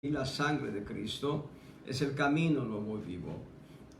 y la sangre de Cristo es el camino nuevo y vivo.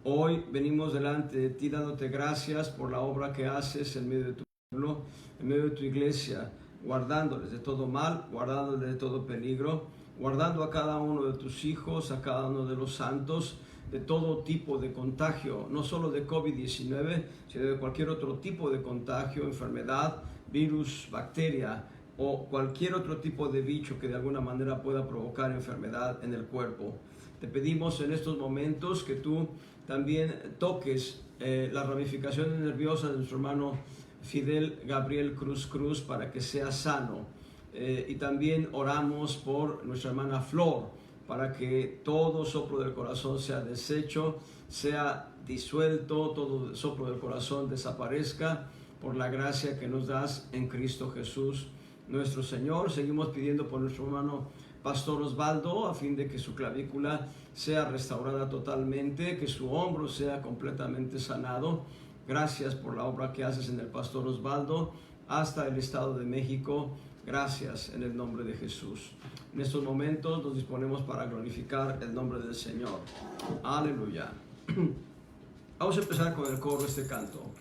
Hoy venimos delante de ti dándote gracias por la obra que haces en medio de tu pueblo, en medio de tu iglesia, guardándoles de todo mal, guardándoles de todo peligro, guardando a cada uno de tus hijos, a cada uno de los santos, de todo tipo de contagio, no solo de COVID-19, sino de cualquier otro tipo de contagio, enfermedad, virus, bacteria o cualquier otro tipo de bicho que de alguna manera pueda provocar enfermedad en el cuerpo. Te pedimos en estos momentos que tú también toques las ramificaciones nerviosas de nuestro hermano Fidel Gabriel Cruz para que sea sano. Y también oramos por nuestra hermana Flor, para que todo soplo del corazón sea deshecho, sea disuelto, todo soplo del corazón desaparezca por la gracia que nos das en Cristo Jesús nuestro Señor. Seguimos pidiendo por nuestro hermano Pastor Osvaldo, a fin de que su clavícula sea restaurada totalmente, que su hombro sea completamente sanado. Gracias por la obra que haces en el Pastor Osvaldo hasta el Estado de México. Gracias en el nombre de Jesús. En estos momentos nos disponemos para glorificar el nombre del Señor. Aleluya. Vamos a empezar con el coro este canto.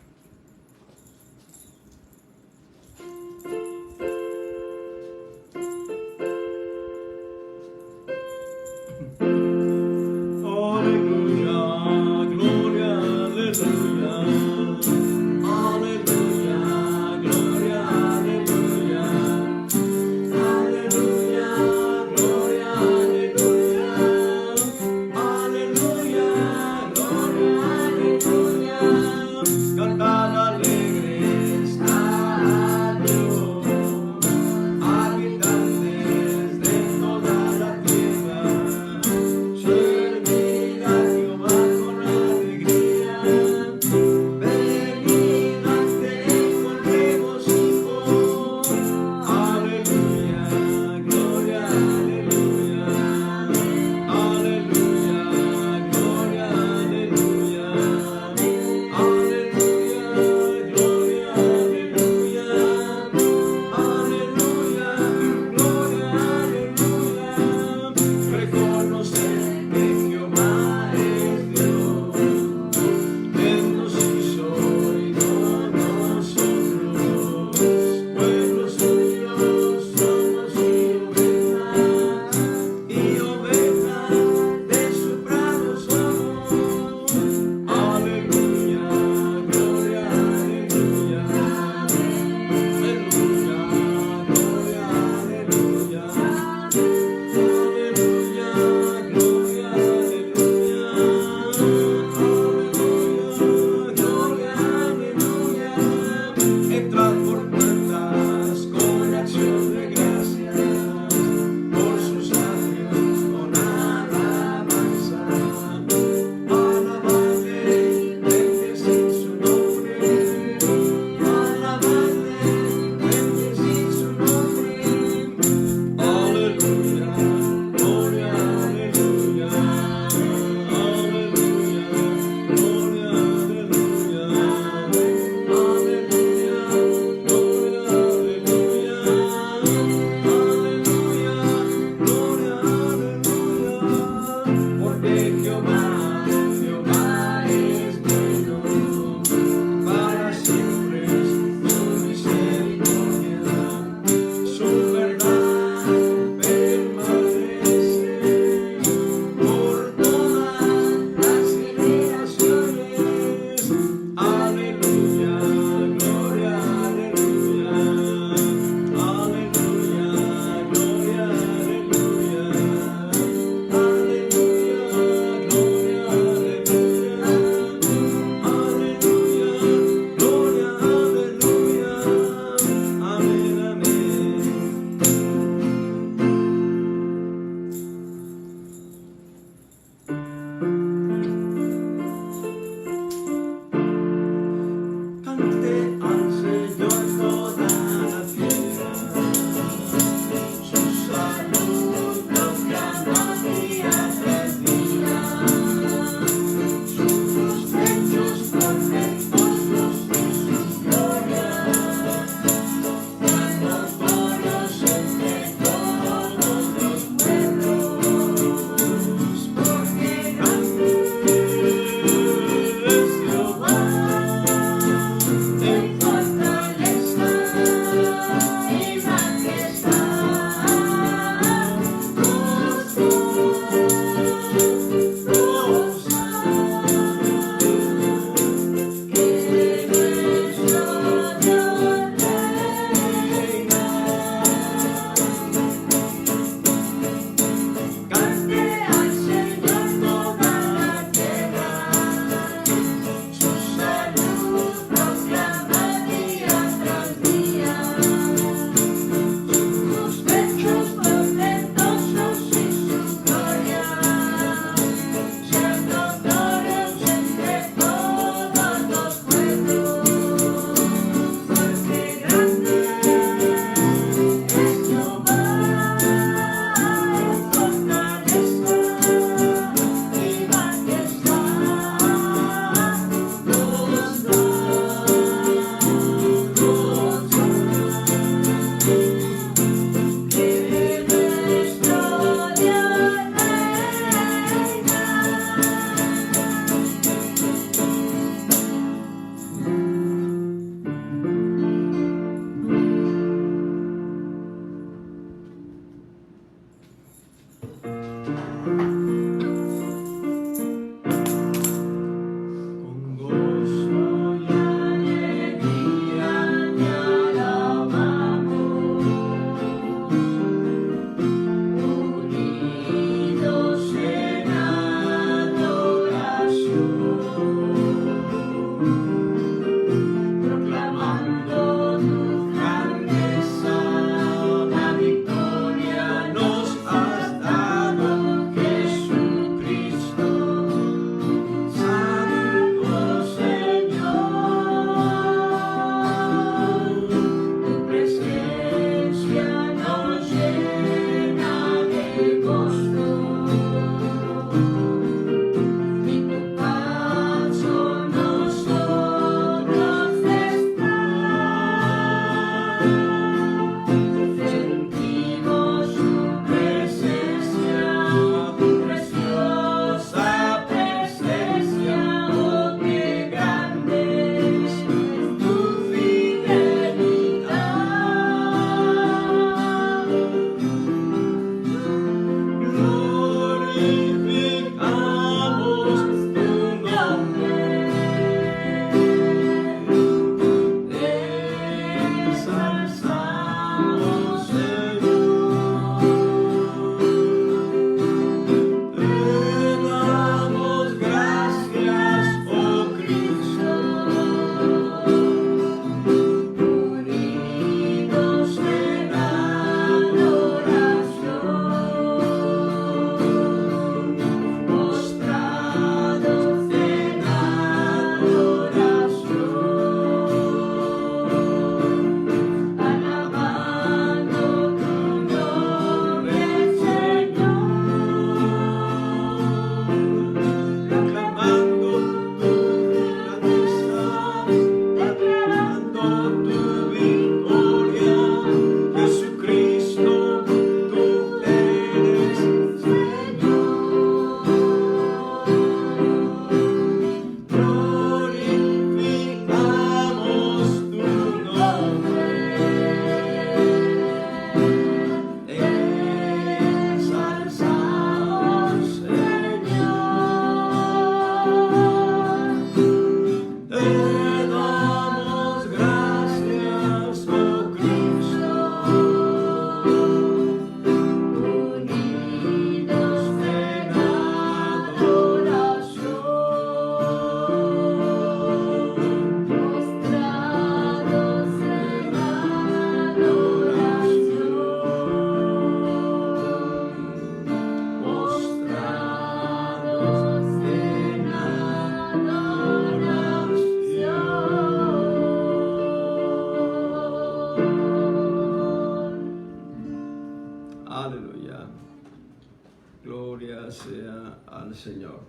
Gloria sea al Señor.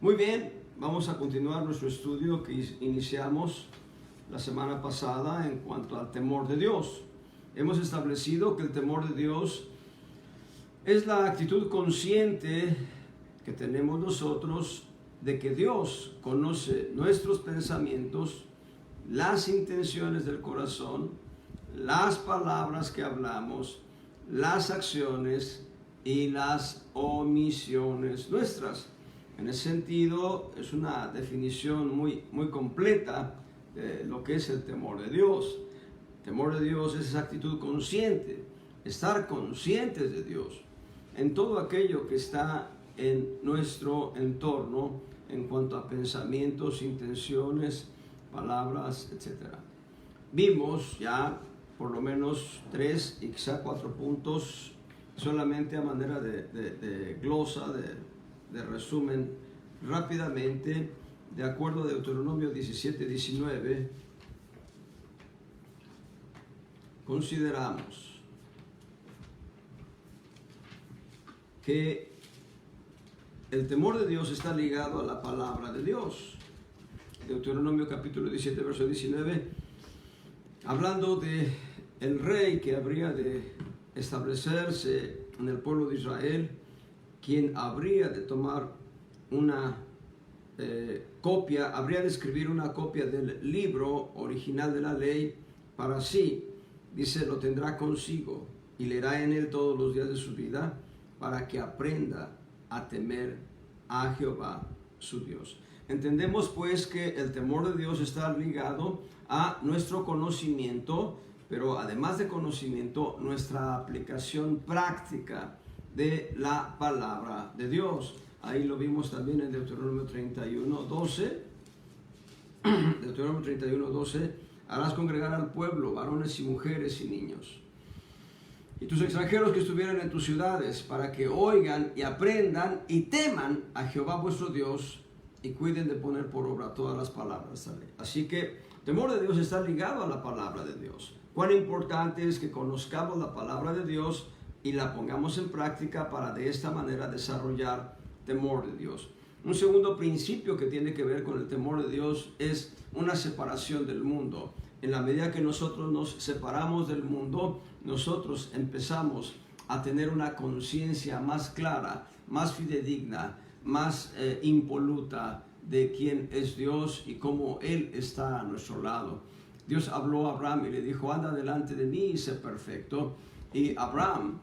Muy bien, vamos a continuar nuestro estudio que iniciamos la semana pasada en cuanto al temor de Dios. Hemos establecido que el temor de Dios es la actitud consciente que tenemos nosotros de que Dios conoce nuestros pensamientos, las intenciones del corazón, las palabras que hablamos, las acciones y las omisiones nuestras. En ese sentido, es una definición muy completa de lo que es el temor de Dios. El temor de Dios es esa actitud consciente, estar conscientes de Dios en todo aquello que está en nuestro entorno en cuanto a pensamientos, intenciones, palabras, etc. Vimos ya por lo menos 3 y quizá 4 puntos solamente a manera de glosa, de resumen rápidamente, de acuerdo a Deuteronomio 17:19, consideramos que el temor de Dios está ligado a la palabra de Dios. Deuteronomio capítulo 17, verso 19, hablando de el rey que habría de establecerse en el pueblo de Israel, quien habría de tomar una copia, habría de escribir una copia del libro original de la ley para sí. Dice, lo tendrá consigo y leerá en él todos los días de su vida para que aprenda a temer a Jehová su Dios. Entendemos pues que el temor de Dios está ligado a nuestro conocimiento, pero además de conocimiento, nuestra aplicación práctica de la palabra de Dios. Ahí lo vimos también en Deuteronomio 31:12. Deuteronomio 31:12, harás congregar al pueblo, varones y mujeres y niños, y tus extranjeros que estuvieran en tus ciudades, para que oigan y aprendan y teman a Jehová vuestro Dios y cuiden de poner por obra todas las palabras de esta ley. Así que el temor de Dios está ligado a la palabra de Dios. Cuán importante es que conozcamos la palabra de Dios y la pongamos en práctica para de esta manera desarrollar temor de Dios. Un segundo principio que tiene que ver con el temor de Dios es una separación del mundo. En la medida que nosotros nos separamos del mundo, nosotros empezamos a tener una conciencia más clara, más fidedigna, más impoluta de quién es Dios y cómo Él está a nuestro lado. Dios habló a Abraham y le dijo, anda delante de mí y sé perfecto. Y Abraham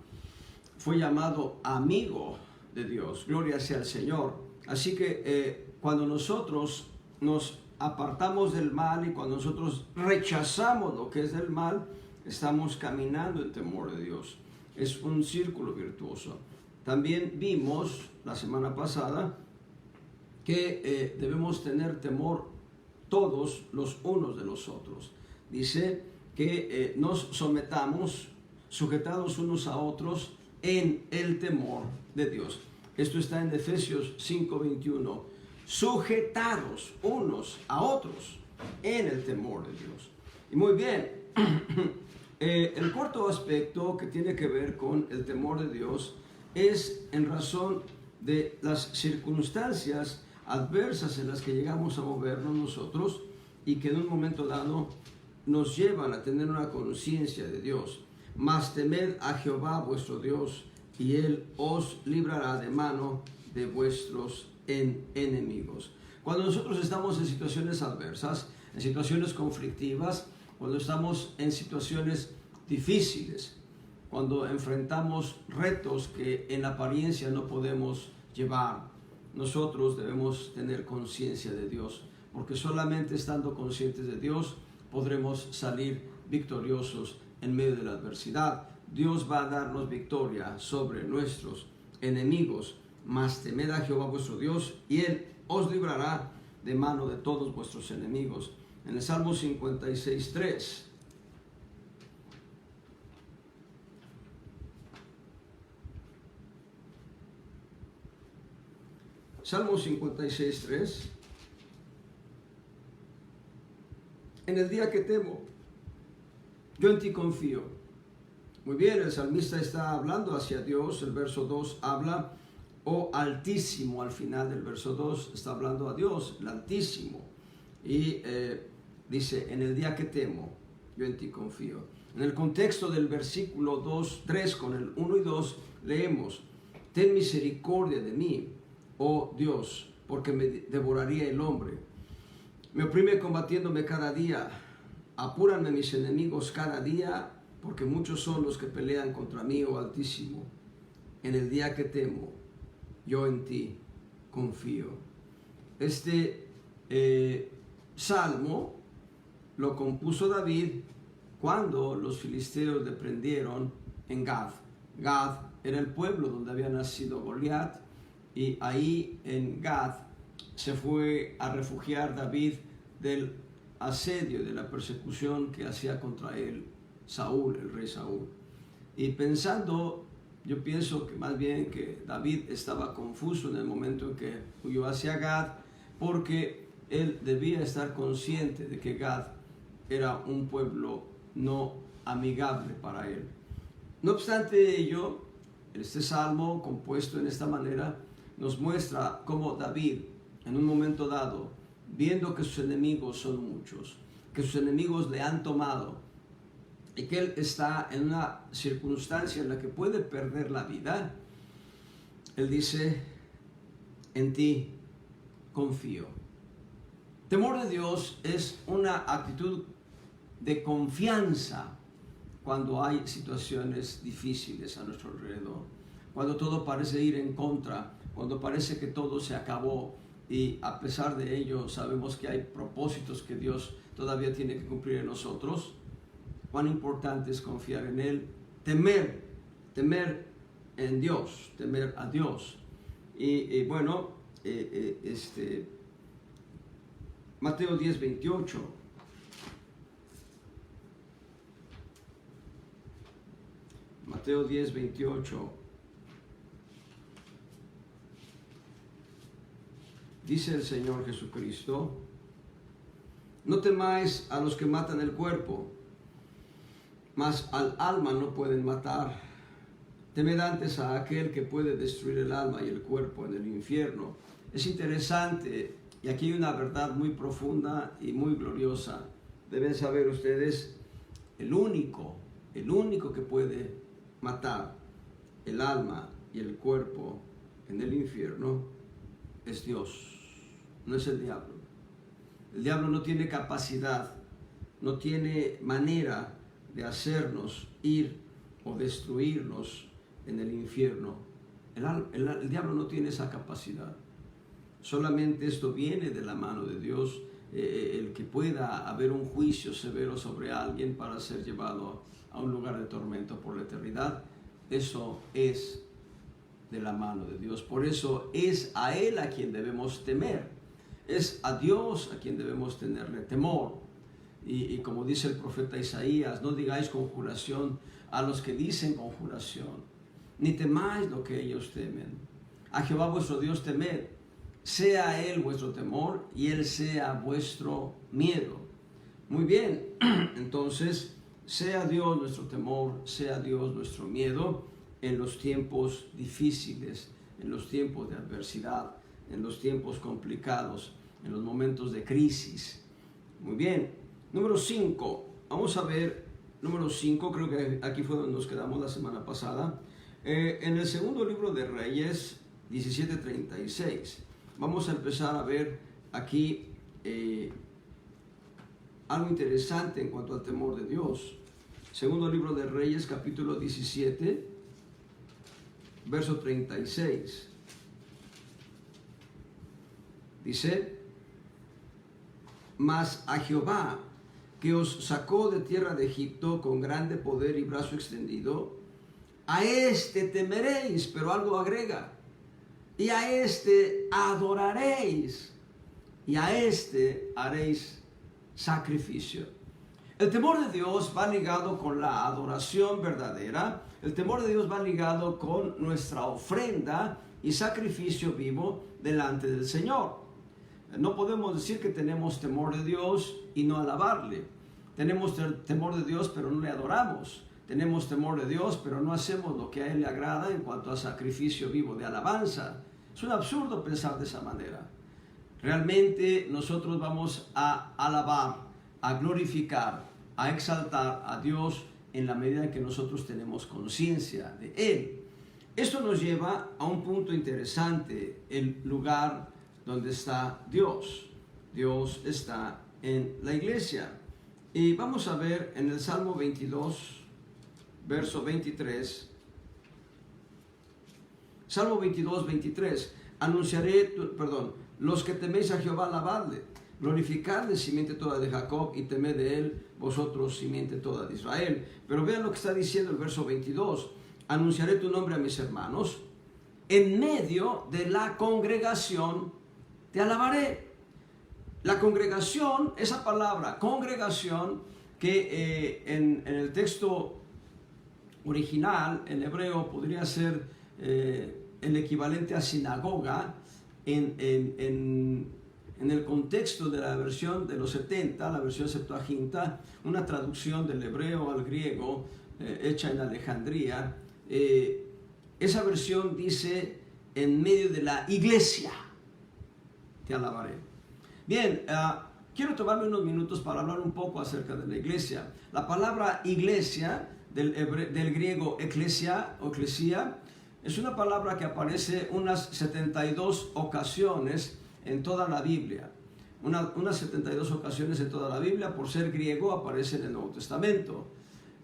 fue llamado amigo de Dios. Gloria sea al Señor. Así que cuando nosotros nos apartamos del mal y cuando nosotros rechazamos lo que es del mal, estamos caminando en temor de Dios. Es un círculo virtuoso. También vimos la semana pasada que debemos tener temor todos los unos de los otros. Dice que nos sometamos, sujetados unos a otros en el temor de Dios. Esto está en Efesios 5:21. Sujetados unos a otros en el temor de Dios. Y muy bien, el cuarto aspecto que tiene que ver con el temor de Dios es en razón de las circunstancias adversas en las que llegamos a movernos nosotros y que en un momento dado nos llevan a tener una conciencia de Dios. Mas temed a Jehová vuestro Dios y Él os librará de mano de vuestros enemigos. Cuando nosotros estamos en situaciones adversas, en situaciones conflictivas, cuando estamos en situaciones difíciles, cuando enfrentamos retos que en apariencia no podemos llevar, nosotros debemos tener conciencia de Dios, porque solamente estando conscientes de Dios podremos salir victoriosos en medio de la adversidad. Dios va a darnos victoria sobre nuestros enemigos. Mas temed a Jehová vuestro Dios y Él os librará de mano de todos vuestros enemigos. En el Salmo 56:3. Salmo 56:3. en el día que temo, yo en ti confío. Muy bien, el salmista está hablando hacia Dios. El verso 2 habla, oh Altísimo, al final del verso 2 está hablando a Dios, el Altísimo. Y dice, en el día que temo, yo en ti confío. En el contexto del versículo 3 con el 1 y 2 leemos, ten misericordia de mí, oh Dios, porque me devoraría el hombre. Me oprime combatiéndome cada día, apúranme mis enemigos cada día, porque muchos son los que pelean contra mí, oh Altísimo. En el día que temo, yo en ti confío. Este salmo lo compuso David cuando los filisteos le prendieron en Gad. Gad era el pueblo donde había nacido Goliat, y ahí en Gad se fue a refugiar David del asedio, de la persecución que hacía contra él Saúl, el rey Saúl. Y pensando, yo pienso que más bien que David estaba confuso en el momento en que huyó hacia Gad, porque él debía estar consciente de que Gad era un pueblo no amigable para él. No obstante ello, este salmo compuesto en esta manera nos muestra cómo David, en un momento dado, viendo que sus enemigos son muchos, que sus enemigos le han tomado y que él está en una circunstancia en la que puede perder la vida, él dice, en ti confío. Temor de Dios es una actitud de confianza cuando hay situaciones difíciles a nuestro alrededor, cuando todo parece ir en contra, cuando parece que todo se acabó, y a pesar de ello sabemos que hay propósitos que Dios todavía tiene que cumplir en nosotros. Cuán importante es confiar en Él, temer en Dios, temer a Dios. Y bueno, Mateo 10:28. Mateo 10:28. Dice el Señor Jesucristo, no temáis a los que matan el cuerpo, mas al alma no pueden matar. Temed antes a aquel que puede destruir el alma y el cuerpo en el infierno. Es interesante, y aquí hay una verdad muy profunda y muy gloriosa. Deben saber ustedes, el único que puede matar el alma y el cuerpo en el infierno es Dios, no es el diablo. El diablo no tiene capacidad, no tiene manera de hacernos ir o destruirnos en el infierno. El diablo no tiene esa capacidad. Solamente esto viene de la mano de Dios, el que pueda haber un juicio severo sobre alguien para ser llevado a un lugar de tormento por la eternidad. Eso es de la mano de Dios. Por eso es a Él a quien debemos temer. Es a Dios a quien debemos tenerle temor. Y como dice el profeta Isaías, no digáis conjuración a los que dicen conjuración, ni temáis lo que ellos temen. A Jehová vuestro Dios temed, sea Él vuestro temor y Él sea vuestro miedo. Muy bien, entonces, sea Dios nuestro temor, sea Dios nuestro miedo en los tiempos difíciles, en los tiempos de adversidad, en los tiempos complicados, en los momentos de crisis. Muy bien, número 5, vamos a ver, número 5, creo que aquí fue donde nos quedamos la semana pasada, en el segundo libro de Reyes, 17:36. Vamos a empezar a ver aquí algo interesante en cuanto al temor de Dios. Segundo libro de Reyes, capítulo 17, verso 36. Dice, mas a Jehová, que os sacó de tierra de Egipto con grande poder y brazo extendido, a este temeréis, pero algo agrega, y a este adoraréis, y a este haréis sacrificio. El temor de Dios va ligado con la adoración verdadera. El temor de Dios va ligado con nuestra ofrenda y sacrificio vivo delante del Señor. No podemos decir que tenemos temor de Dios y no alabarle. Tenemos temor de Dios, pero no le adoramos. Tenemos temor de Dios, pero no hacemos lo que a Él le agrada en cuanto a sacrificio vivo de alabanza. Es un absurdo pensar de esa manera. Realmente nosotros vamos a alabar, a glorificar, a exaltar a Dios en la medida en que nosotros tenemos conciencia de Él. Esto nos lleva a un punto interesante, el lugar donde está Dios. Dios está en la iglesia. Y vamos a ver en el Salmo 22, verso 23. Salmo 22, 23. Los que teméis a Jehová, alabadle. Glorificadle, simiente toda de Jacob, y temed de él, vosotros, simiente toda de Israel. Pero vean lo que está diciendo el verso 22. Anunciaré tu nombre a mis hermanos. En medio de la congregación te alabaré. La congregación, esa palabra, congregación, que en el texto original, en hebreo, podría ser el equivalente a sinagoga, en el contexto de la versión de los 70, la versión Septuaginta, una traducción del hebreo al griego hecha en Alejandría, esa versión dice: en medio de la iglesia te alabaré. Bien, quiero tomarme unos minutos para hablar un poco acerca de la iglesia. La palabra iglesia, del griego eklesia o eklesia, es una palabra que aparece unas 72 ocasiones en toda la Biblia. Unas 72 ocasiones en toda la Biblia. Por ser griego, aparece en el Nuevo Testamento.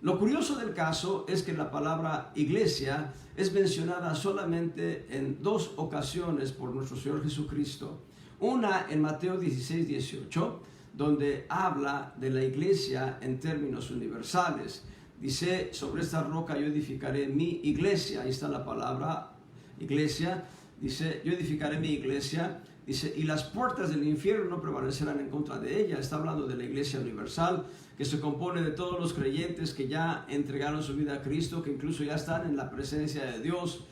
Lo curioso del caso es que la palabra iglesia es mencionada solamente en 2 ocasiones por nuestro Señor Jesucristo. Una en Mateo 16, 18, donde habla de la iglesia en términos universales. Dice: sobre esta roca yo edificaré mi iglesia. Ahí está la palabra iglesia. Dice: yo edificaré mi iglesia. Dice: y las puertas del infierno no prevalecerán en contra de ella. Está hablando de la iglesia universal, que se compone de todos los creyentes que ya entregaron su vida a Cristo, que incluso ya están en la presencia de Dios.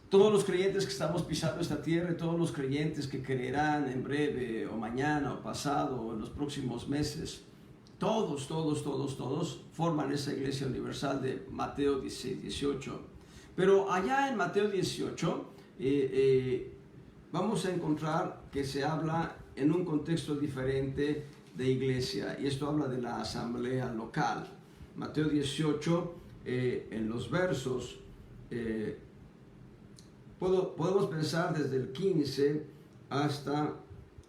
Todos los creyentes que estamos pisando esta tierra, y todos los creyentes que creerán en breve, o mañana, o pasado, o en los próximos meses, todos forman esa iglesia universal de Mateo 16, 18. Pero allá en Mateo 18, vamos a encontrar que se habla en un contexto diferente de iglesia, y esto habla de la asamblea local. Mateo 18, en los versos, podemos pensar desde el 15 hasta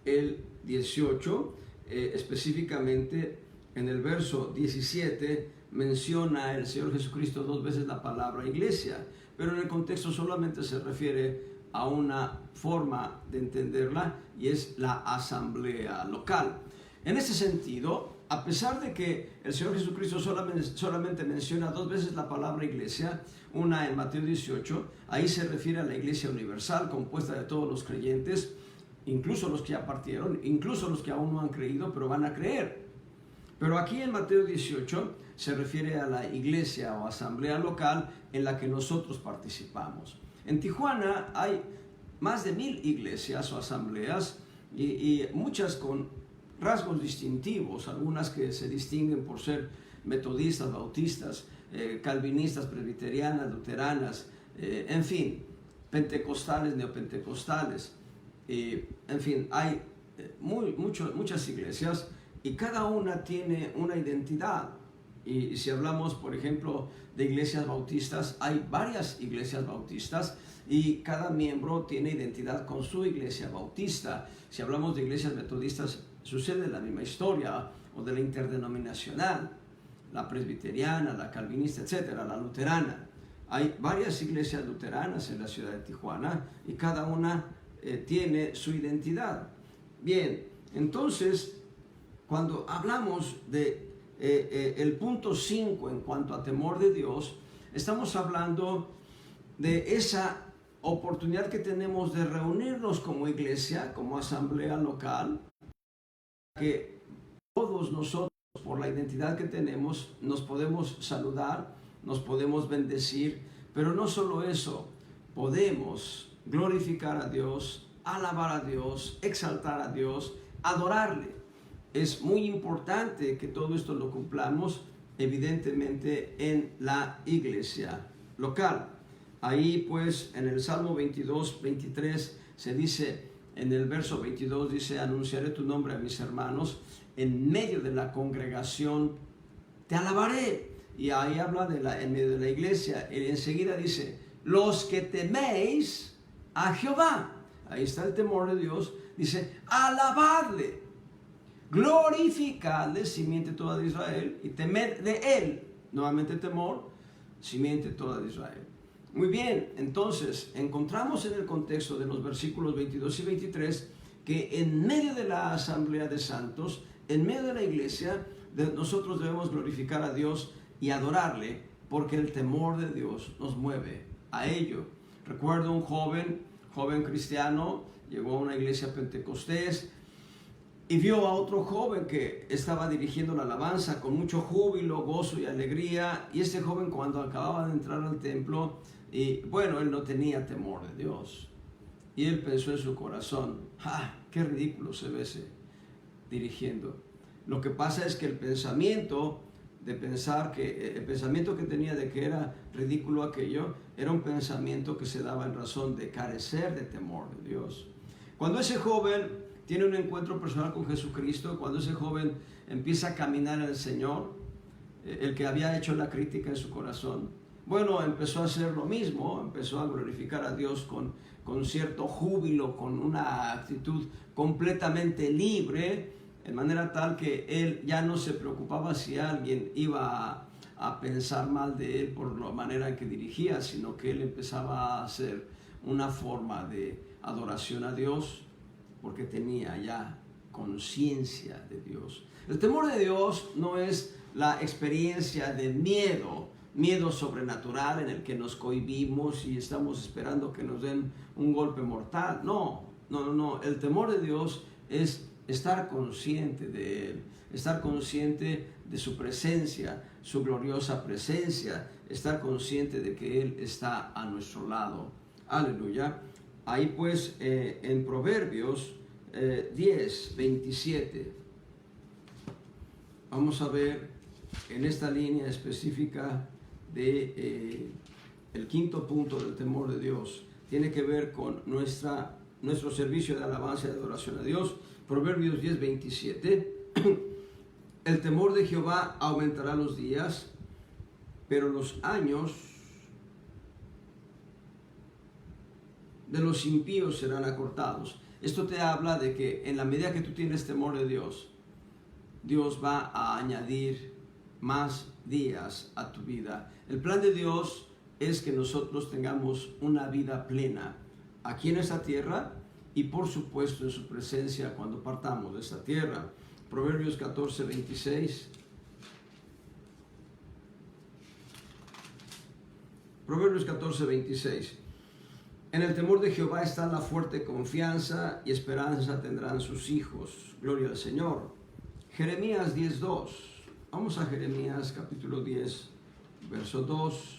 el 18, específicamente en el verso 17 menciona el Señor Jesucristo 2 veces la palabra iglesia, pero en el contexto solamente se refiere a una forma de entenderla, y es la asamblea local. En ese sentido, a pesar de que el Señor Jesucristo solamente menciona 2 veces la palabra iglesia, una en Mateo 18, ahí se refiere a la iglesia universal, compuesta de todos los creyentes, incluso los que ya partieron, incluso los que aún no han creído, pero van a creer. Pero aquí en Mateo 18 se refiere a la iglesia o asamblea local en la que nosotros participamos. En Tijuana hay más de 1000 iglesias o asambleas, y muchas con rasgos distintivos, algunas que se distinguen por ser metodistas, bautistas, calvinistas, presbiterianas, luteranas, en fin, pentecostales, neopentecostales, en fin, hay muchas iglesias, y cada una tiene una identidad. Y si hablamos, por ejemplo, de iglesias bautistas, hay varias iglesias bautistas, y cada miembro tiene identidad con su iglesia bautista. Si hablamos de iglesias metodistas, sucede la misma historia, o de la interdenominacional, la presbiteriana, la calvinista, etcétera, la luterana. Hay varias iglesias luteranas en la ciudad de Tijuana, y cada una tiene su identidad. Bien, entonces, cuando hablamos de el punto 5 en cuanto a temor de Dios, estamos hablando de esa oportunidad que tenemos de reunirnos como iglesia, como asamblea local, que todos nosotros, por la identidad que tenemos, nos podemos saludar, nos podemos bendecir, pero no solo eso, podemos glorificar a Dios, alabar a Dios, exaltar a Dios, adorarle. Es muy importante que todo esto lo cumplamos, evidentemente, en la iglesia local. Ahí pues en el Salmo 22, 23 se dice, en el verso 22 dice, anunciaré tu nombre a mis hermanos, en medio de la congregación te alabaré. Y ahí habla en medio de la iglesia, y enseguida dice, los que teméis a Jehová. Ahí está el temor de Dios, dice, alabadle, glorificadle, simiente toda de Israel, y temed de él, nuevamente temor, simiente toda de Israel. Muy bien, entonces encontramos en el contexto de los versículos 22 y 23 que en medio de la asamblea de santos, en medio de la iglesia, nosotros debemos glorificar a Dios y adorarle, porque el temor de Dios nos mueve a ello. Recuerdo un joven cristiano, llegó a una iglesia pentecostés y vio a otro joven que estaba dirigiendo la alabanza con mucho júbilo, gozo y alegría. Y este joven, cuando acababa de entrar al templo, él no tenía temor de Dios. Y él pensó en su corazón, qué ridículo se ve ese dirigiendo. Lo que pasa es que el pensamiento que tenía de que era ridículo aquello, era un pensamiento que se daba en razón de carecer de temor de Dios. Cuando ese joven tiene un encuentro personal con Jesucristo, cuando ese joven empieza a caminar en el Señor, el que había hecho la crítica en su corazón, empezó a hacer lo mismo, empezó a glorificar a Dios con cierto júbilo, con una actitud completamente libre, de manera tal que él ya no se preocupaba si alguien iba a pensar mal de él por la manera en que dirigía, sino que él empezaba a hacer una forma de adoración a Dios, porque tenía ya conciencia de Dios. El temor de Dios no es la experiencia de miedo sobrenatural en el que nos cohibimos y estamos esperando que nos den un golpe mortal. No. El temor de Dios es estar consciente de Él, estar consciente de su presencia, su gloriosa presencia, estar consciente de que Él está a nuestro lado. Aleluya. Ahí pues en Proverbios 10, 27, vamos a ver en esta línea específica de el quinto punto del temor de Dios. Tiene que ver con nuestro servicio de alabanza y de adoración a Dios. Proverbios 10, 27. El temor de Jehová aumentará los días, pero los años de los impíos serán acortados. Esto te habla de que en la medida que tú tienes temor de Dios, Dios va a añadir más días a tu vida. El plan de Dios es que nosotros tengamos una vida plena aquí en esta tierra y por supuesto en su presencia cuando partamos de esta tierra. Proverbios 14, 26. Proverbios 14, 26. En el temor de Jehová está la fuerte confianza y esperanza tendrán sus hijos. Gloria al Señor. Jeremías 10, 2. Vamos a Jeremías capítulo 10, verso 2.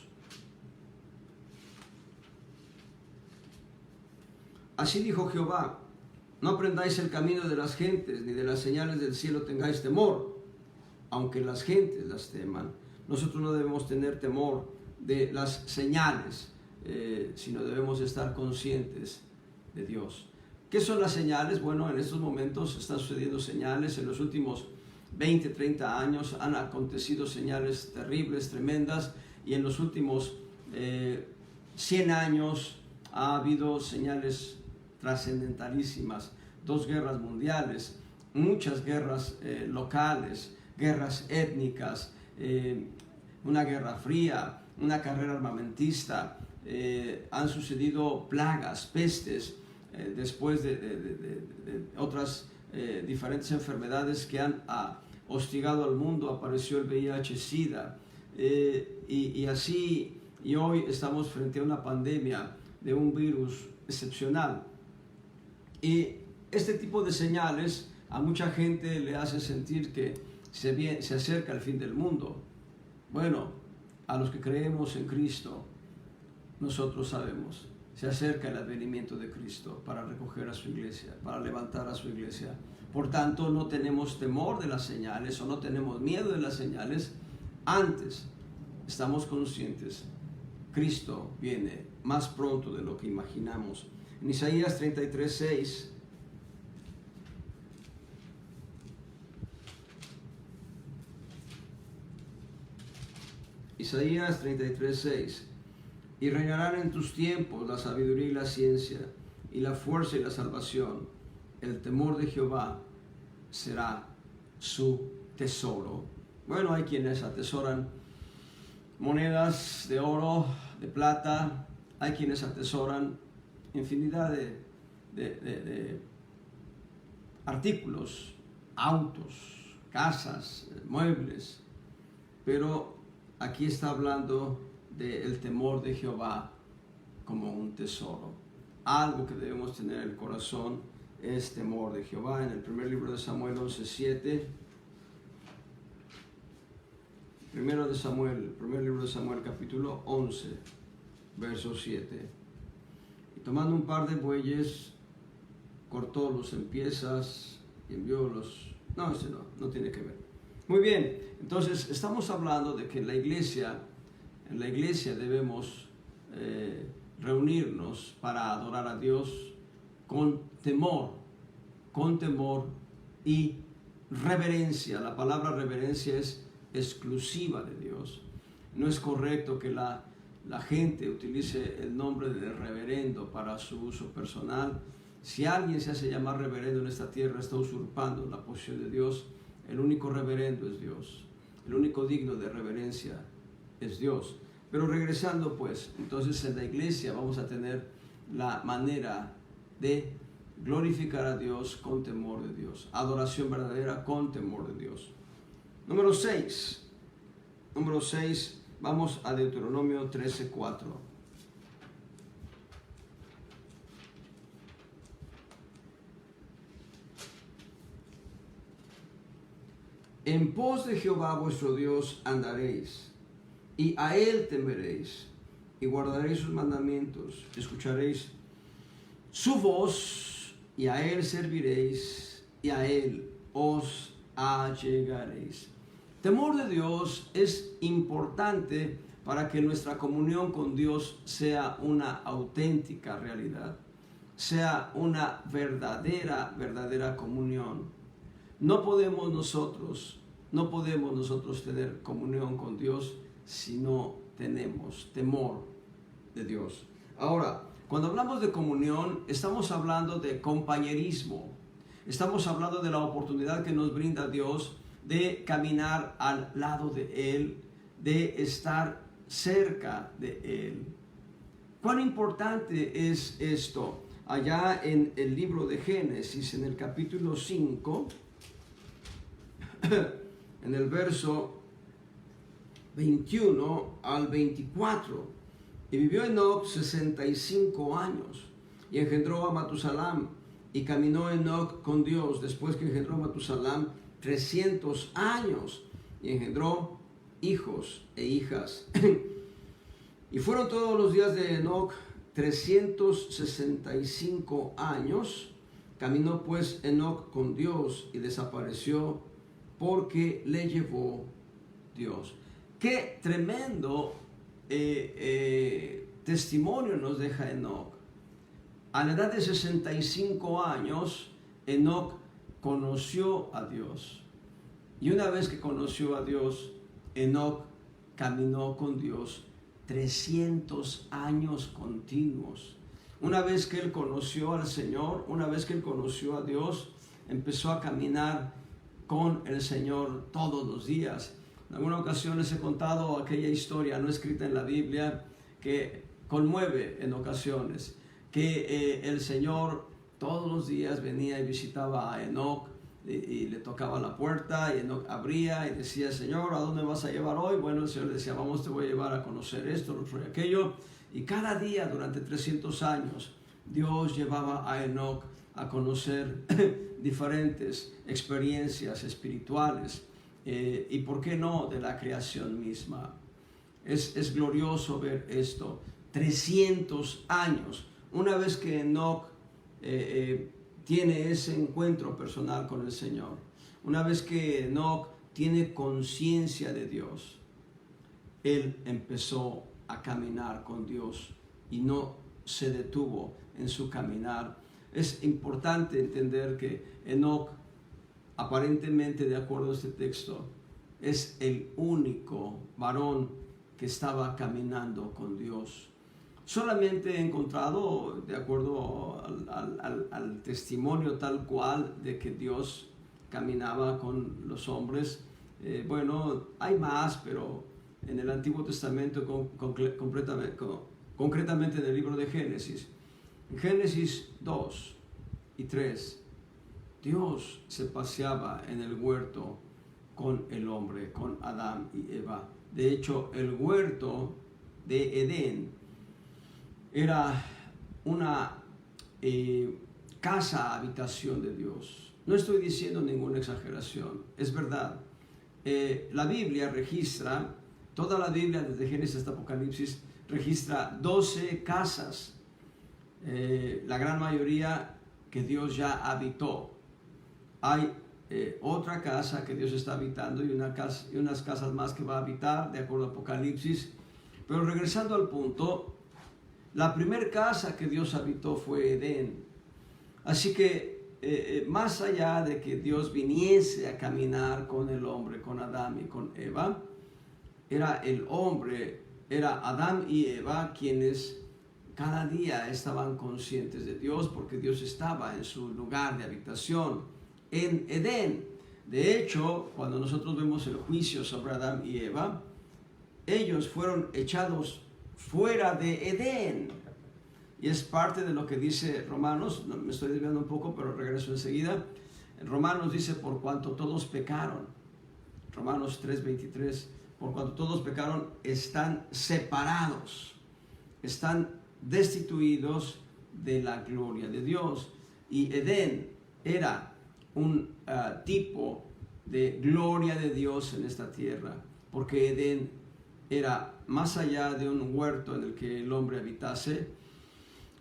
Así dijo Jehová, no aprendáis el camino de las gentes, ni de las señales del cielo tengáis temor, aunque las gentes las teman. Nosotros no debemos tener temor de las señales, sino debemos estar conscientes de Dios. ¿Qué son las señales? Bueno, en estos momentos están sucediendo señales. En los últimos 20, 30 años han acontecido señales terribles, tremendas, y en los últimos 100 años ha habido señales trascendentalísimas, 2 guerras mundiales, muchas guerras locales, guerras étnicas, una guerra fría, una carrera armamentista, han sucedido plagas, pestes, después de otras diferentes enfermedades que han hostigado al mundo. Apareció el VIH-Sida, y hoy estamos frente a una pandemia de un virus excepcional. Y este tipo de señales a mucha gente le hace sentir que se acerca el fin del mundo. Bueno, a los que creemos en Cristo, nosotros sabemos Se acerca el advenimiento de Cristo para recoger a su iglesia, para levantar a su iglesia. Por tanto, no tenemos temor de las señales o no tenemos miedo de las señales. Antes, estamos conscientes, Cristo viene más pronto de lo que imaginamos. En Isaías 33:6, Isaías 33:6, y reinarán en tus tiempos la sabiduría y la ciencia, y la fuerza y la salvación. El temor de Jehová será su tesoro. Bueno, hay quienes atesoran monedas de oro, de plata, hay quienes atesoran infinidad de artículos, autos, casas, muebles, pero aquí está hablando del temor de Jehová como un tesoro. Algo que debemos tener en el corazón es temor de Jehová. En el primer libro de Samuel 11:7, primer libro de Samuel capítulo 11, verso 7. Y tomando un par de bueyes, cortó los en piezas y envió los... No, ese no tiene que ver. Muy bien, entonces estamos hablando de que en la iglesia debemos reunirnos para adorar a Dios con temor y reverencia. La palabra reverencia es exclusiva de Dios. No es correcto que la gente utilice el nombre de reverendo para su uso personal. Si alguien se hace llamar reverendo en esta tierra, está usurpando la posición de Dios. El único reverendo es Dios. El único digno de reverencia es Dios. Pero regresando pues, entonces en la iglesia vamos a tener la manera de glorificar a Dios con temor de Dios. Adoración verdadera con temor de Dios. Número 6, vamos a Deuteronomio 13:4. En pos de Jehová vuestro Dios andaréis, y a Él temeréis, y guardaréis sus mandamientos, escucharéis su voz, y a Él serviréis, y a Él os allegaréis. Temor de Dios es importante para que nuestra comunión con Dios sea una auténtica realidad, sea una verdadera comunión. No podemos nosotros tener comunión con Dios si no tenemos temor de Dios. Ahora, cuando hablamos de comunión, estamos hablando de compañerismo. Estamos hablando de la oportunidad que nos brinda Dios de caminar al lado de Él, de estar cerca de Él. ¿Cuán importante es esto? Allá en el libro de Génesis, en el capítulo 5, en el verso 21 al 24, y vivió Enoc 65 años, y engendró a Matusalam, y caminó Enoc con Dios después que engendró a Matusalam 300 años, y engendró hijos e hijas. Y fueron todos los días de Enoc 365 años. Caminó pues Enoc con Dios y desapareció porque le llevó Dios. Qué tremendo testimonio nos deja Enoc. A la edad de 65 años, Enoc conoció a Dios. Y una vez que conoció a Dios, Enoc caminó con Dios 300 años continuos. Una vez que él conoció al Señor, una vez que él conoció a Dios, empezó a caminar con el Señor todos los días. En alguna ocasión les he contado aquella historia no escrita en la Biblia que conmueve en ocasiones, que el Señor todos los días venía y visitaba a Enoc y le tocaba la puerta y Enoc abría y decía: Señor, ¿a dónde vas a llevar hoy? Bueno, el Señor le decía: vamos, te voy a llevar a conocer esto, lo otro y aquello. Y cada día durante 300 años Dios llevaba a Enoc a conocer diferentes experiencias espirituales y por qué no de la creación misma. Es glorioso ver esto. 300 años. Una vez que Enoc tiene ese encuentro personal con el Señor, una vez que Enoc tiene conciencia de Dios, él empezó a caminar con Dios y no se detuvo en su caminar. Es importante entender que Enoc, aparentemente de acuerdo a este texto, es el único varón que estaba caminando con Dios. Solamente he encontrado, de acuerdo al testimonio tal cual de que Dios caminaba con los hombres, bueno, hay más, pero en el Antiguo Testamento, concretamente en el libro de Génesis, en Génesis 2 y 3, Dios se paseaba en el huerto con el hombre, con Adán y Eva. De hecho, el huerto de Edén era una casa habitación de Dios. No estoy diciendo ninguna exageración, es verdad. La Biblia registra, toda la Biblia desde Génesis hasta Apocalipsis, registra 12 casas, la gran mayoría que Dios ya habitó. Hay otra casa que Dios está habitando y unas casas más que va a habitar de acuerdo a Apocalipsis. Pero regresando al punto, la primera casa que Dios habitó fue Edén. Así que más allá de que Dios viniese a caminar con el hombre, con Adán y con Eva, era el hombre, era Adán y Eva quienes cada día estaban conscientes de Dios, porque Dios estaba en su lugar de habitación, en Edén. De hecho, cuando nosotros vemos el juicio sobre Adán y Eva, ellos fueron echados fuera de Edén. Y es parte de lo que dice Romanos, me estoy desviando un poco, pero regreso enseguida. En Romanos dice, por cuanto todos pecaron, Romanos 3:23, por cuanto todos pecaron, están separados, están destituidos de la gloria de Dios. Y Edén era un tipo de gloria de Dios en esta tierra, porque Edén era más allá de un huerto en el que el hombre habitase.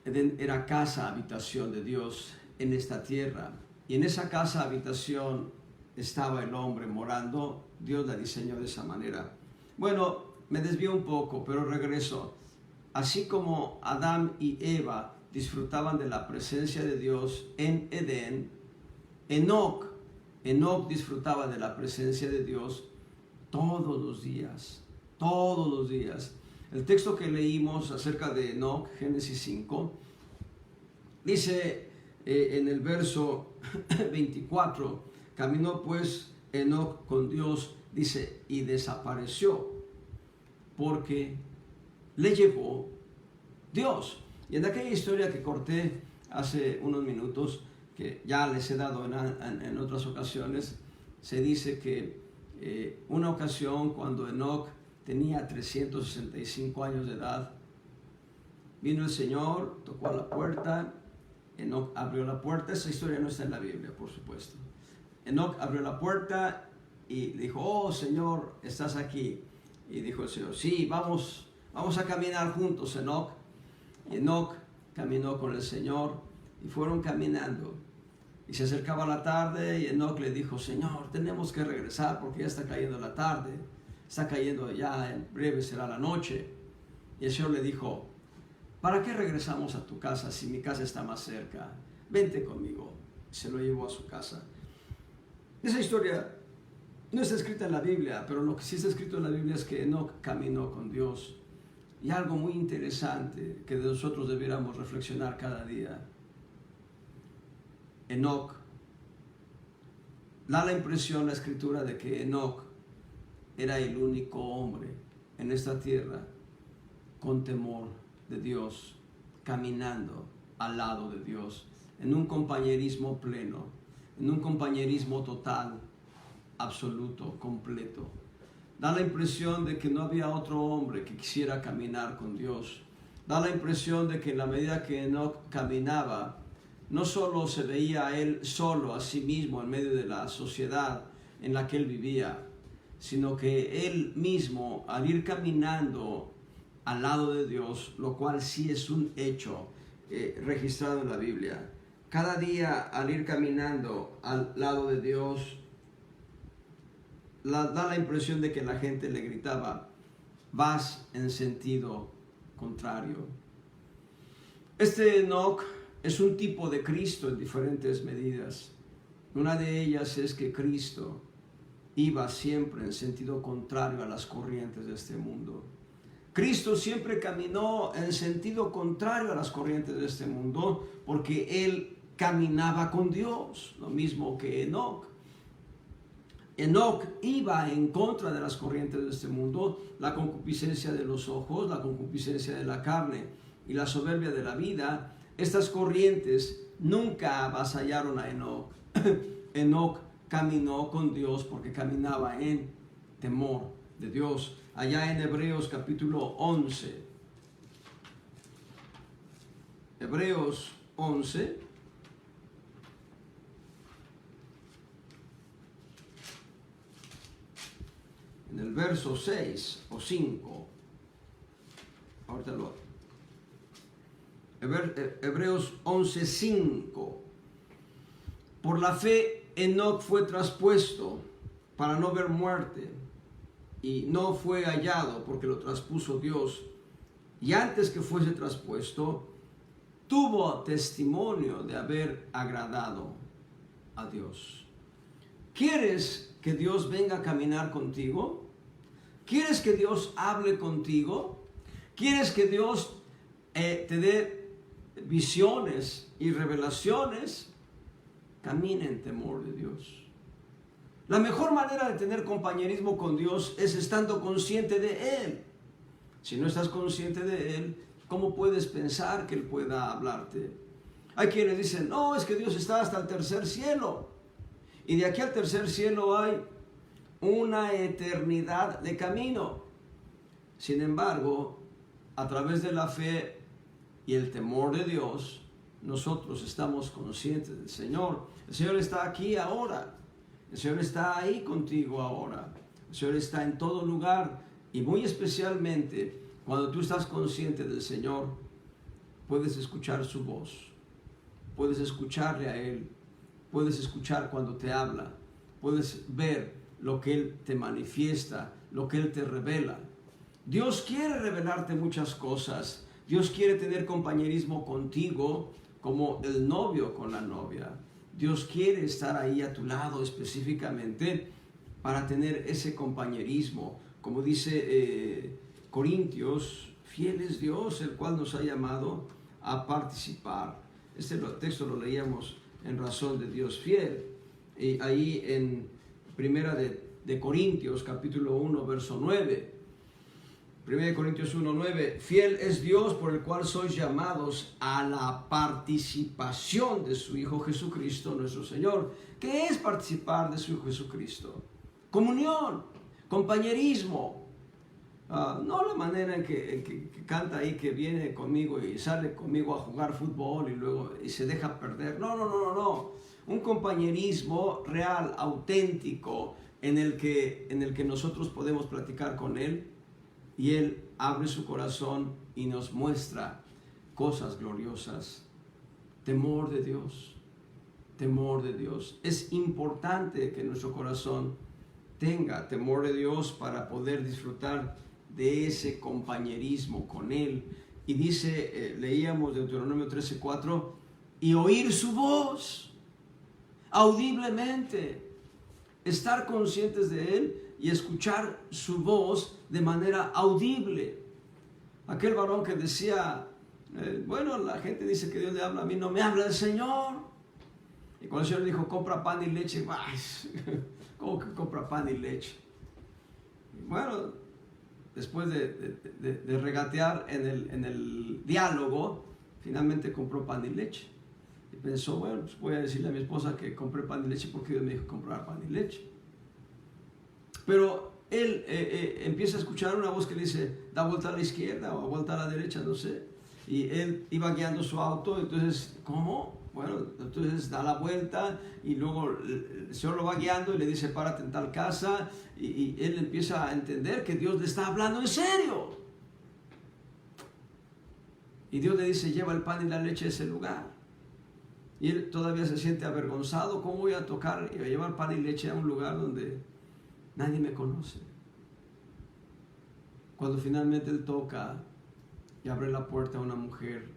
Edén era casa, habitación de Dios en esta tierra. Y en esa casa, habitación, estaba el hombre morando. Dios la diseñó de esa manera. Bueno, me desvío un poco, pero regreso. Así como Adán y Eva disfrutaban de la presencia de Dios en Edén, Enoc disfrutaba de la presencia de Dios todos los días. Todos los días. El texto que leímos acerca de Enoc, Génesis 5, dice en el verso 24, caminó pues Enoc con Dios, dice, y desapareció, porque le llevó Dios. Y en aquella historia que corté hace unos minutos, que ya les he dado en otras ocasiones, se dice que una ocasión cuando Enoc tenía 365 años de edad, vino el Señor, tocó a la puerta, Enoc abrió la puerta. Esa historia no está en la Biblia, por supuesto. Enoc abrió la puerta y dijo, oh Señor, ¿estás aquí? Y dijo el Señor, sí, vamos a caminar juntos, Enoc. Y Enoc caminó con el Señor y fueron caminando. Y se acercaba la tarde y Enoc le dijo, Señor, tenemos que regresar porque ya está cayendo la tarde. Está cayendo ya, en breve será la noche. Y el Señor le dijo, ¿para qué regresamos a tu casa si mi casa está más cerca? Vente conmigo. Se lo llevó a su casa. Esa historia no está escrita en la Biblia, pero lo que sí está escrito en la Biblia es que Enoc caminó con Dios. Y algo muy interesante que nosotros debiéramos reflexionar cada día. Enoc, da la impresión la escritura de que Enoc era el único hombre en esta tierra con temor de Dios, caminando al lado de Dios, en un compañerismo pleno, en un compañerismo total, absoluto, completo. Da la impresión de que no había otro hombre que quisiera caminar con Dios. Da la impresión de que en la medida que Enoc caminaba, no solo se veía a él solo, a sí mismo, en medio de la sociedad en la que él vivía, sino que él mismo, al ir caminando al lado de Dios, lo cual sí es un hecho registrado en la Biblia. Cada día al ir caminando al lado de Dios, da la impresión de que la gente le gritaba, vas en sentido contrario. Este Enoc es un tipo de Cristo en diferentes medidas. Una de ellas es que Cristo iba siempre en sentido contrario a las corrientes de este mundo. Cristo siempre caminó en sentido contrario a las corrientes de este mundo porque Él caminaba con Dios, lo mismo que Enoc. Enoc iba en contra de las corrientes de este mundo, la concupiscencia de los ojos, la concupiscencia de la carne y la soberbia de la vida. Estas corrientes nunca avasallaron a Enoc. Enoc caminó con Dios porque caminaba en temor de Dios. Allá en Hebreos capítulo 11. Hebreos 11. En el verso 6 o 5. Ahorita lo. Hebreos 11, 5. Por la fe Enoc fue traspuesto para no ver muerte, y no fue hallado porque lo traspuso Dios. Y antes que fuese traspuesto, tuvo testimonio de haber agradado a Dios. ¿Quieres que Dios venga a caminar contigo? ¿Quieres que Dios hable contigo? ¿Quieres que Dios te dé visiones y revelaciones? Camina en temor de Dios. La mejor manera de tener compañerismo con Dios es estando consciente de Él. Si no estás consciente de Él, ¿cómo puedes pensar que Él pueda hablarte? Hay quienes dicen, no, es que Dios está hasta el tercer cielo. Y de aquí al tercer cielo hay una eternidad de camino. Sin embargo, a través de la fe y el temor de Dios, nosotros estamos conscientes del Señor. El Señor está aquí ahora. El Señor está ahí contigo ahora. El Señor está en todo lugar. Y muy especialmente, cuando tú estás consciente del Señor, puedes escuchar su voz. Puedes escucharle a Él. Puedes escuchar cuando te habla. Puedes ver lo que Él te manifiesta, lo que Él te revela. Dios quiere revelarte muchas cosas. Dios quiere tener compañerismo contigo como el novio con la novia. Dios quiere estar ahí a tu lado específicamente para tener ese compañerismo. Como dice Corintios, fiel es Dios, el cual nos ha llamado a participar. Este texto lo leíamos en razón de Dios fiel. Y ahí en Primera de Corintios, capítulo 1, verso 9. 1 Corintios 1, 9. Fiel es Dios por el cual sois llamados a la participación de su Hijo Jesucristo, nuestro Señor. ¿Qué es participar de su Hijo Jesucristo? Comunión, compañerismo. No la manera en que canta ahí, que viene conmigo y sale conmigo a jugar fútbol y luego se deja perder. No. Un compañerismo real, auténtico, en el que nosotros podemos platicar con Él y Él abre su corazón y nos muestra cosas gloriosas. Temor de Dios, temor de Dios. Es importante que nuestro corazón tenga temor de Dios para poder disfrutar de ese compañerismo con Él. Y dice, leíamos Deuteronomio 13:4, y oír su voz audiblemente, estar conscientes de Él y escuchar su voz de manera audible. Aquel varón que decía, bueno, la gente dice que Dios le habla, a mí no me habla el Señor. Y cuando el Señor dijo, compra pan y leche, ¿cómo que compra pan y leche? Y bueno, después de regatear en el diálogo, finalmente compró pan y leche. Y pensó, bueno, pues voy a decirle a mi esposa que compré pan y leche porque Dios me dijo comprar pan y leche. Pero él empieza a escuchar una voz que le dice, da vuelta a la izquierda o vuelta a la derecha, no sé. Y él iba guiando su auto, entonces, ¿cómo? Bueno, entonces da la vuelta y luego el Señor lo va guiando y le dice, párate en tal casa. Y él empieza a entender que Dios le está hablando en serio. Y Dios le dice, lleva el pan y la leche a ese lugar. Y él todavía se siente avergonzado. ¿Cómo voy a tocar y a llevar pan y leche a un lugar donde nadie me conoce? Cuando finalmente él toca y abre la puerta a una mujer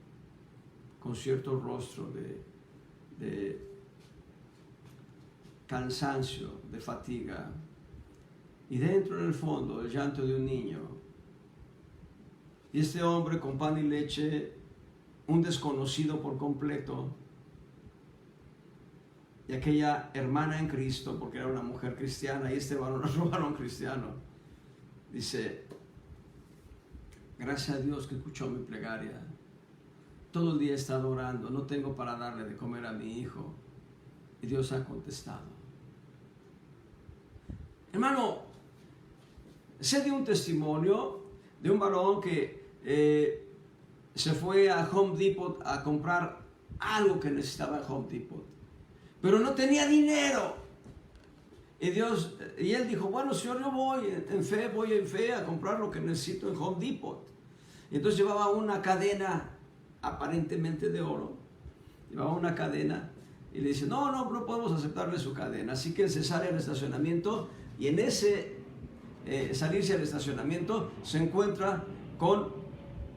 con cierto rostro de cansancio, de fatiga, y dentro en el fondo el llanto de un niño, y este hombre con pan y leche, un desconocido por completo, y aquella hermana en Cristo, porque era una mujer cristiana, y este varón era un varón cristiano, dice, gracias a Dios que escuchó mi plegaria. Todo el día he estado orando, no tengo para darle de comer a mi hijo, y Dios ha contestado. Hermano, sé de un testimonio de un varón que se fue a Home Depot a comprar algo que necesitaba en Home Depot, pero no tenía dinero. Y él dijo, bueno, Señor, yo voy en fe a comprar lo que necesito en Home Depot. Y entonces llevaba una cadena aparentemente de oro, llevaba una cadena, y le dice, no podemos aceptarle su cadena. Así que él se sale al estacionamiento, y en ese salirse al estacionamiento se encuentra con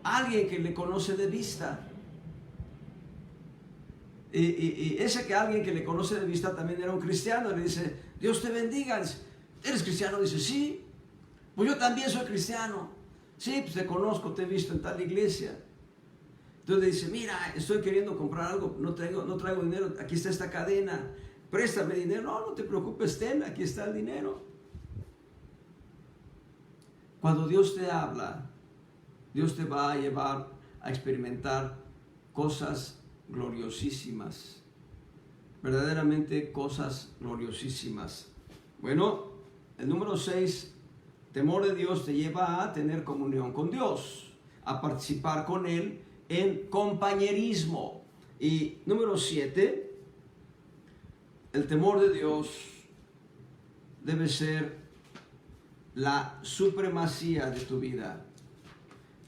alguien que le conoce de vista. Y ese alguien que le conoce de vista también era un cristiano. Le dice, Dios te bendiga. Dice, ¿eres cristiano? Dice, sí. Pues yo también soy cristiano. Sí, pues te conozco, te he visto en tal iglesia. Entonces le dice, mira, estoy queriendo comprar algo, no traigo dinero, aquí está esta cadena, préstame dinero. No te preocupes, aquí está el dinero. Cuando Dios te habla, Dios te va a llevar a experimentar cosas gloriosísimas, verdaderamente cosas gloriosísimas. Bueno, el número 6, temor de Dios te lleva a tener comunión con Dios, a participar con Él en compañerismo. Y número 7, el temor de Dios debe ser la supremacía de tu vida.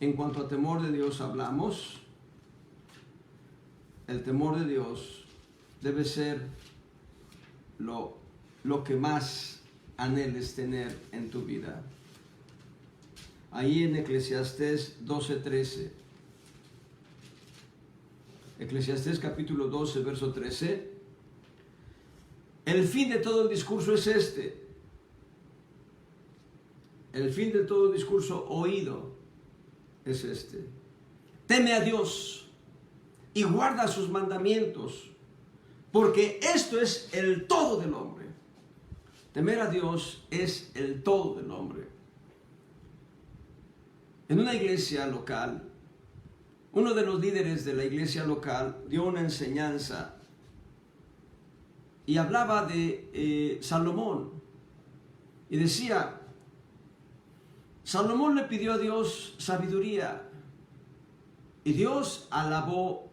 En cuanto a temor de Dios hablamos, el temor de Dios debe ser lo que más anheles tener en tu vida. Ahí en Eclesiastés 12:13. Eclesiastés capítulo 12, verso 13. El fin de todo el discurso es este. El fin de todo discurso oído es este. Teme a Dios y guarda sus mandamientos, porque esto es el todo del hombre. Temer a Dios es el todo del hombre. En una iglesia local, uno de los líderes de la iglesia local dio una enseñanza y hablaba de Salomón. Y decía, Salomón le pidió a Dios sabiduría, y Dios alabó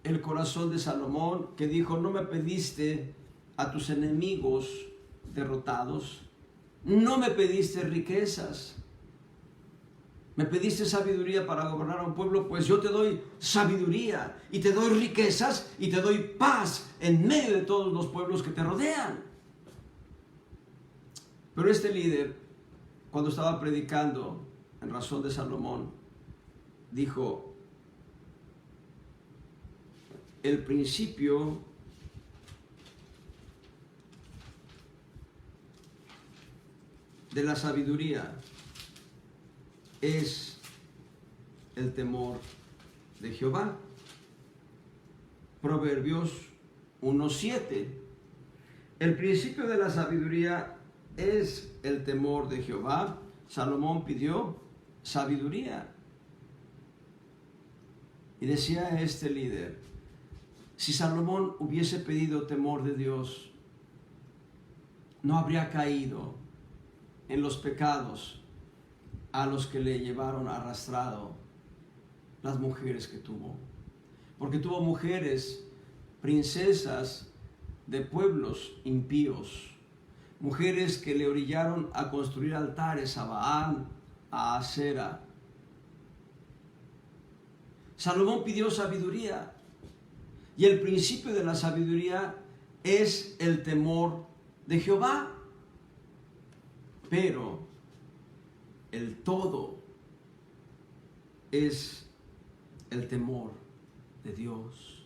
el corazón de Salomón, que dijo, no me pediste a tus enemigos derrotados, no me pediste riquezas, me pediste sabiduría para gobernar a un pueblo, pues yo te doy sabiduría y te doy riquezas y te doy paz en medio de todos los pueblos que te rodean. Pero este líder, cuando estaba predicando en razón de Salomón, dijo, el principio de la sabiduría es el temor de Jehová. Proverbios 1:7. El principio de la sabiduría es el temor de Jehová. Salomón pidió sabiduría. Y decía este líder, si Salomón hubiese pedido temor de Dios, no habría caído en los pecados a los que le llevaron arrastrado las mujeres que tuvo. Porque tuvo mujeres, princesas de pueblos impíos, mujeres que le orillaron a construir altares a Baal, a Asera. Salomón pidió sabiduría. Y el principio de la sabiduría es el temor de Jehová. Pero el todo es el temor de Dios.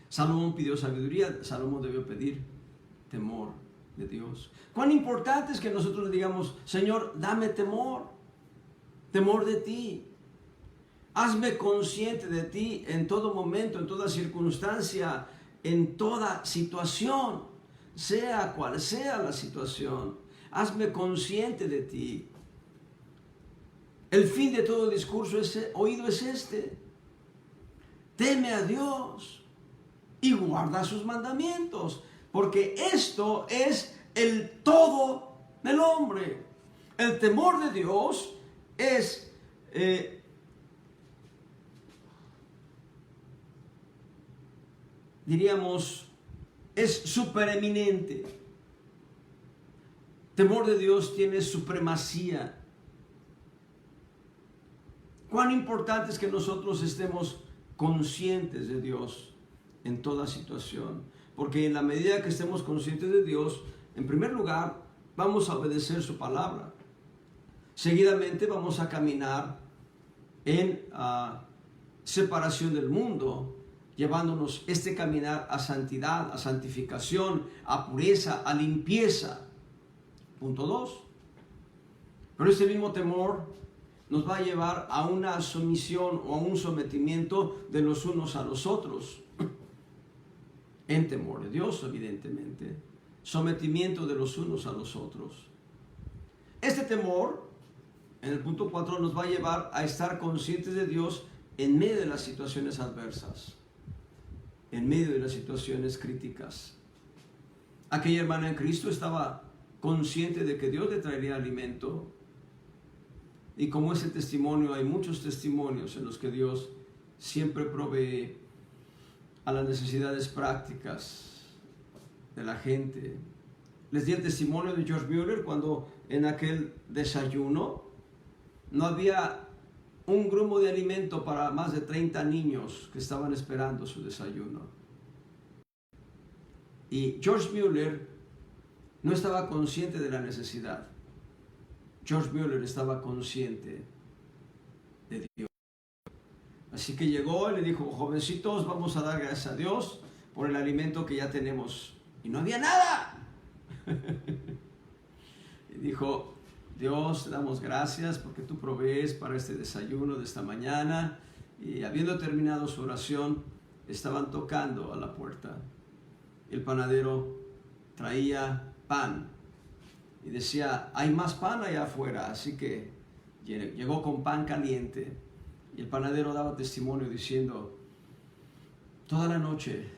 Salomón pidió sabiduría, Salomón debió pedir temor de Dios. Cuán importante es que nosotros le digamos: Señor, dame temor, temor de ti. Hazme consciente de ti en todo momento, en toda circunstancia, en toda situación, sea cual sea la situación. Hazme consciente de ti. El fin de todo discurso oído es este: teme a Dios y guarda sus mandamientos, porque esto es el todo del hombre. El temor de Dios es diríamos, es supereminente. Temor de Dios tiene supremacía. Cuán importante es que nosotros estemos conscientes de Dios en toda situación, porque en la medida que estemos conscientes de Dios, en primer lugar, vamos a obedecer su palabra. Seguidamente vamos a caminar en separación del mundo, llevándonos este caminar a santidad, a santificación, a pureza, a limpieza. Punto 2. Pero este mismo temor nos va a llevar a una sumisión o a un sometimiento de los unos a los otros. En temor de Dios, evidentemente. Sometimiento de los unos a los otros. Este temor, en el punto 4, nos va a llevar a estar conscientes de Dios en medio de las situaciones adversas, en medio de las situaciones críticas. Aquella hermana en Cristo estaba consciente de que Dios le traería alimento, y como ese testimonio, hay muchos testimonios en los que Dios siempre provee a las necesidades prácticas de la gente. Les di el testimonio de George Mueller cuando en aquel desayuno no había un grumo de alimento para más de 30 niños que estaban esperando su desayuno. Y George Mueller no estaba consciente de la necesidad. George Mueller estaba consciente de Dios. Así que llegó y le dijo: jovencitos, vamos a dar gracias a Dios por el alimento que ya tenemos. Y no había nada. Y dijo: Dios, te damos gracias porque tú provees para este desayuno de esta mañana. Y habiendo terminado su oración, estaban tocando a la puerta. El panadero traía pan y decía: hay más pan allá afuera. Así que llegó con pan caliente. Y el panadero daba testimonio diciendo: toda la noche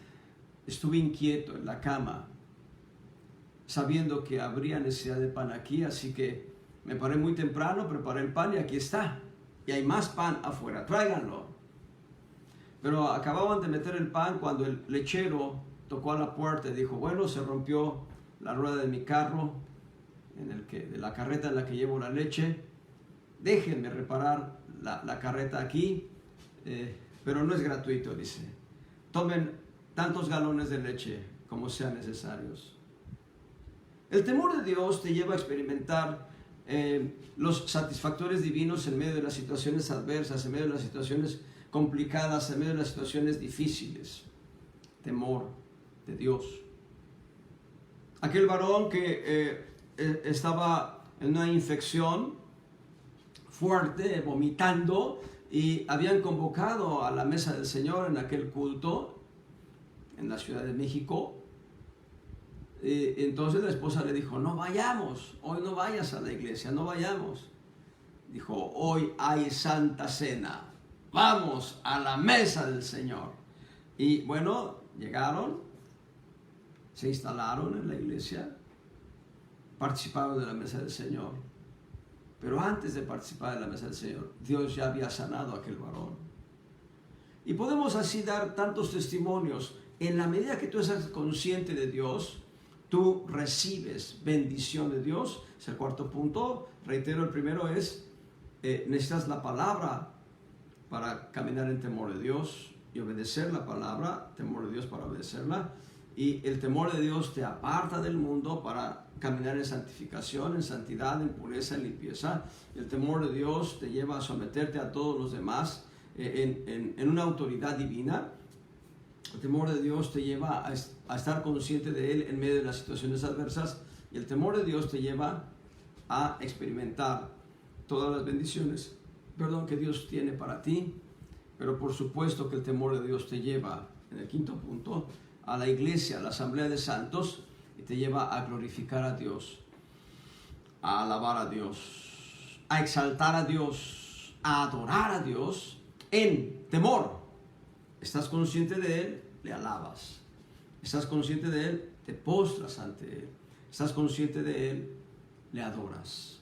estuve inquieto en la cama, sabiendo que habría necesidad de pan aquí, así que me paré muy temprano, preparé el pan y aquí está. Y hay más pan afuera, tráiganlo. Pero acababan de meter el pan cuando el lechero tocó a la puerta y dijo: bueno, se rompió la rueda de mi carro, de la carreta en la que llevo la leche. Déjenme reparar la carreta aquí, pero no es gratuito, dice. Tomen tantos galones de leche como sean necesarios. El temor de Dios te lleva a experimentar los satisfactores divinos en medio de las situaciones adversas, en medio de las situaciones complicadas, en medio de las situaciones difíciles. Temor de Dios. Aquel varón que estaba en una infección fuerte, vomitando, y habían convocado a la mesa del Señor en aquel culto en la Ciudad de México. Entonces la esposa le dijo: no vayamos, hoy no vayas a la iglesia, no vayamos. Dijo: hoy hay Santa Cena, vamos a la mesa del Señor. Y bueno, llegaron, se instalaron en la iglesia, participaron de la mesa del Señor. Pero antes de participar de la mesa del Señor, Dios ya había sanado a aquel varón. Y podemos así dar tantos testimonios. En la medida que tú estás consciente de Dios, tú recibes bendición de Dios. Es el cuarto punto. Reitero, el primero es, necesitas la palabra para caminar en temor de Dios y obedecer la palabra, temor de Dios para obedecerla. Y el temor de Dios te aparta del mundo para caminar en santificación, en santidad, en pureza, en limpieza. El temor de Dios te lleva a someterte a todos los demás en una autoridad divina. El temor de Dios te lleva a estar consciente de Él en medio de las situaciones adversas. Y el temor de Dios te lleva a experimentar todas las bendiciones, que Dios tiene para ti. Pero por supuesto que el temor de Dios te lleva, en el quinto punto, a la iglesia, a la asamblea de santos, y te lleva a glorificar a Dios, a alabar a Dios, a exaltar a Dios, a adorar a Dios en temor. Estás consciente de Él, le alabas. Estás consciente de Él, te postras ante Él. Estás consciente de Él, le adoras.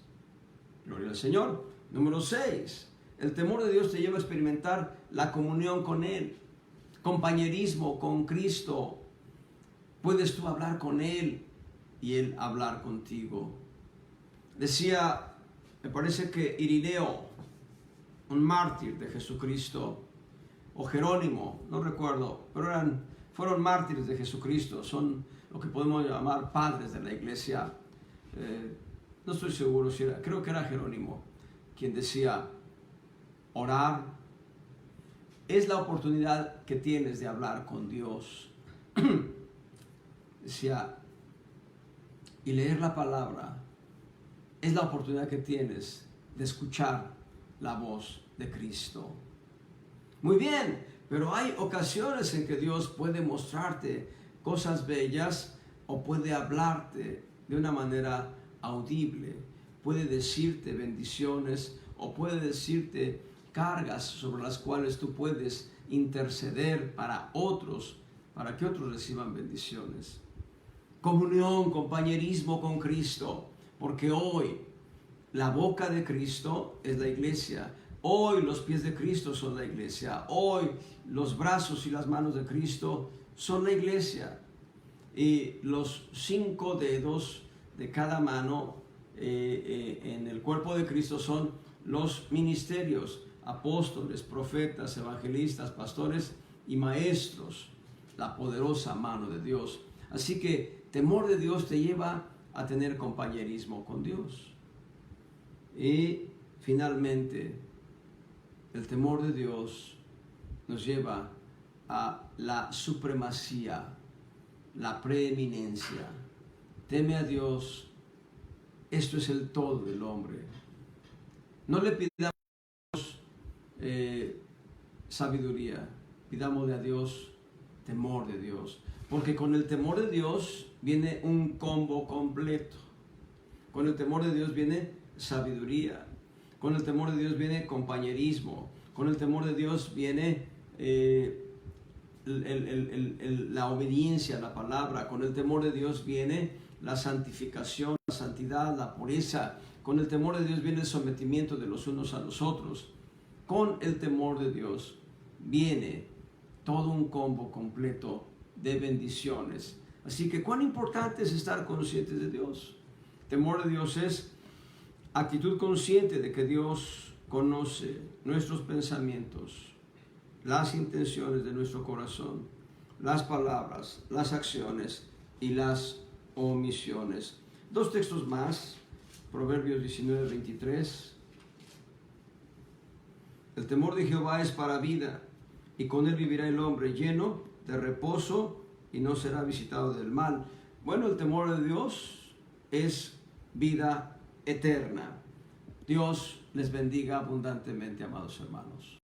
Gloria al Señor. Número 6. El temor de Dios te lleva a experimentar la comunión con Él, compañerismo con Cristo. Puedes tú hablar con Él y Él hablar contigo. Decía, me parece que Irineo, un mártir de Jesucristo, o Jerónimo, no recuerdo, pero fueron mártires de Jesucristo, son lo que podemos llamar padres de la iglesia. No estoy seguro si era, creo que era Jerónimo, quien decía, orar es la oportunidad que tienes de hablar con Dios. Decía, y leer la palabra es la oportunidad que tienes de escuchar la voz de Cristo. Muy bien, pero hay ocasiones en que Dios puede mostrarte cosas bellas o puede hablarte de una manera audible, puede decirte bendiciones o puede decirte cargas sobre las cuales tú puedes interceder para otros, para que otros reciban bendiciones. Comunión, compañerismo con Cristo, porque hoy la boca de Cristo es la iglesia. Hoy los pies de Cristo son la iglesia. Hoy los brazos y las manos de Cristo son la iglesia. Y los 5 dedos de cada mano en el cuerpo de Cristo son los ministerios: apóstoles, profetas, evangelistas, pastores y maestros. La poderosa mano de Dios. Así que temor de Dios te lleva a tener compañerismo con Dios. Y finalmente, el temor de Dios nos lleva a la supremacía, la preeminencia. Teme a Dios, esto es el todo del hombre. No le pidamos sabiduría, pidámosle a Dios temor de Dios, porque con el temor de Dios viene un combo completo. Con el temor de Dios viene sabiduría, con el temor de Dios viene compañerismo, con el temor de Dios viene la obediencia a la palabra, con el temor de Dios viene la santificación, la santidad, la pureza, con el temor de Dios viene el sometimiento de los unos a los otros. Con el temor de Dios viene todo un combo completo de bendiciones. Así que cuán importante es estar conscientes de Dios. Temor de Dios es actitud consciente de que Dios conoce nuestros pensamientos, las intenciones de nuestro corazón, las palabras, las acciones y las omisiones. 2 textos más, Proverbios 19:23. El temor de Jehová es para vida, y con él vivirá el hombre lleno de reposo y no será visitado del mal. Bueno, el temor de Dios es vida eterna. Dios les bendiga abundantemente, amados hermanos.